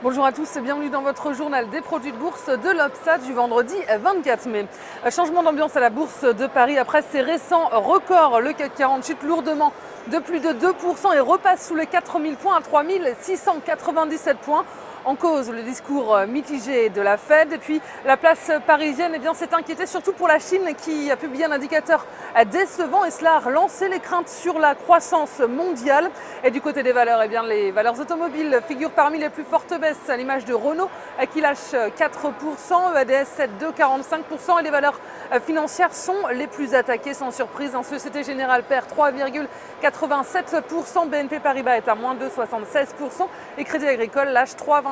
Bonjour à tous et bienvenue dans votre journal des produits de bourse de l'Obsa du vendredi 24 mai. Changement d'ambiance à la bourse de Paris après ses récents records. Le CAC 40 chute lourdement de plus de 2% et repasse sous les 4000 points à 3697 points. En cause, le discours mitigé de la Fed. Et puis, la place parisienne s'est inquiétée surtout pour la Chine qui a publié un indicateur décevant et cela a relancé les craintes sur la croissance mondiale. Et du côté des valeurs, les valeurs automobiles figurent parmi les plus fortes baisses à l'image de Renault qui lâche 4%, EADS 7,45% et les valeurs financières sont les plus attaquées sans surprise. Société Générale perd 3,87%, BNP Paribas est à moins 2,76% et Crédit Agricole lâche 3,21%.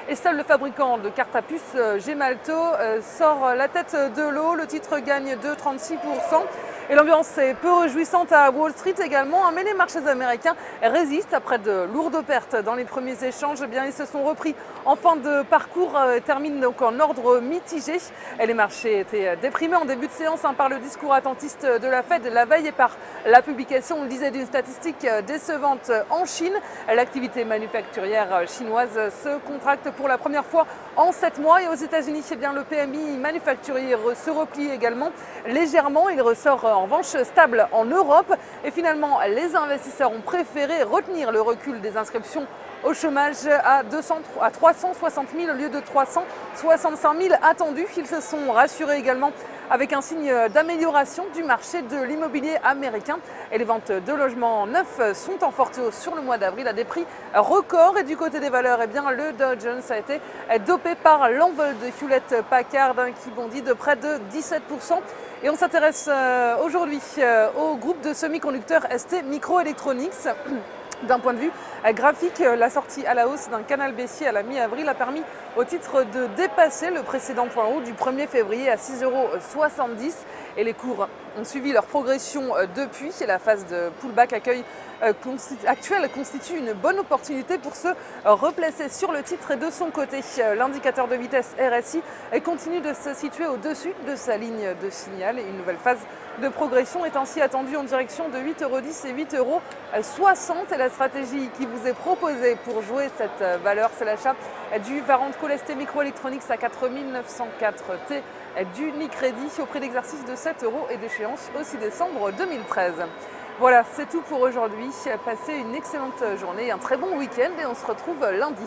Et seul le fabricant de cartes à puce Gemalto sort la tête de l'eau. Le titre gagne 2,36%. Et l'ambiance est peu réjouissante à Wall Street également, mais les marchés américains résistent après de lourdes pertes dans les premiers échanges. Ils se sont repris en fin de parcours, terminent donc en ordre mitigé. Et les marchés étaient déprimés en début de séance par le discours attentiste de la Fed la veille et par la publication, on le disait, d'une statistique décevante en Chine. L'activité manufacturière chinoise se contracte pour la première fois en 7 mois et aux États-Unis, le PMI manufacturier se replie également légèrement. Il ressort en revanche stable en Europe et finalement les investisseurs ont préféré retenir le recul des inscriptions au chômage à 360 000 au lieu de 365 000 attendus. Ils se sont rassurés également avec un signe d'amélioration du marché de l'immobilier américain. Et les ventes de logements neufs sont en forte hausse sur le mois d'avril à des prix records. Et du côté des valeurs, le Dow Jones a été dopé par l'envol de Hewlett Packard qui bondit de près de 17%. Et on s'intéresse aujourd'hui au groupe de semi-conducteurs ST Microelectronics. D'un point de vue graphique, la sortie à la hausse d'un canal baissier à la mi-avril a permis au titre de dépasser le précédent point haut du 1er février à 6,70 € et les cours ont suivi leur progression depuis. Et la phase de pullback actuelle constitue une bonne opportunité pour se replacer sur le titre. Et de son côté, l'indicateur de vitesse RSI continue de se situer au-dessus de sa ligne de signal et une nouvelle phase de progression est ainsi attendue en direction de 8,10 € et 8,60 €. Et la stratégie qui vous est proposée pour jouer cette valeur, c'est l'achat du Varant Call ST Microelectronics à 4904 T du Nicrédit au prix d'exercice de 7 € et d'échéance au 6 décembre 2013. Voilà, c'est tout pour aujourd'hui. Passez une excellente journée, un très bon week-end et on se retrouve lundi.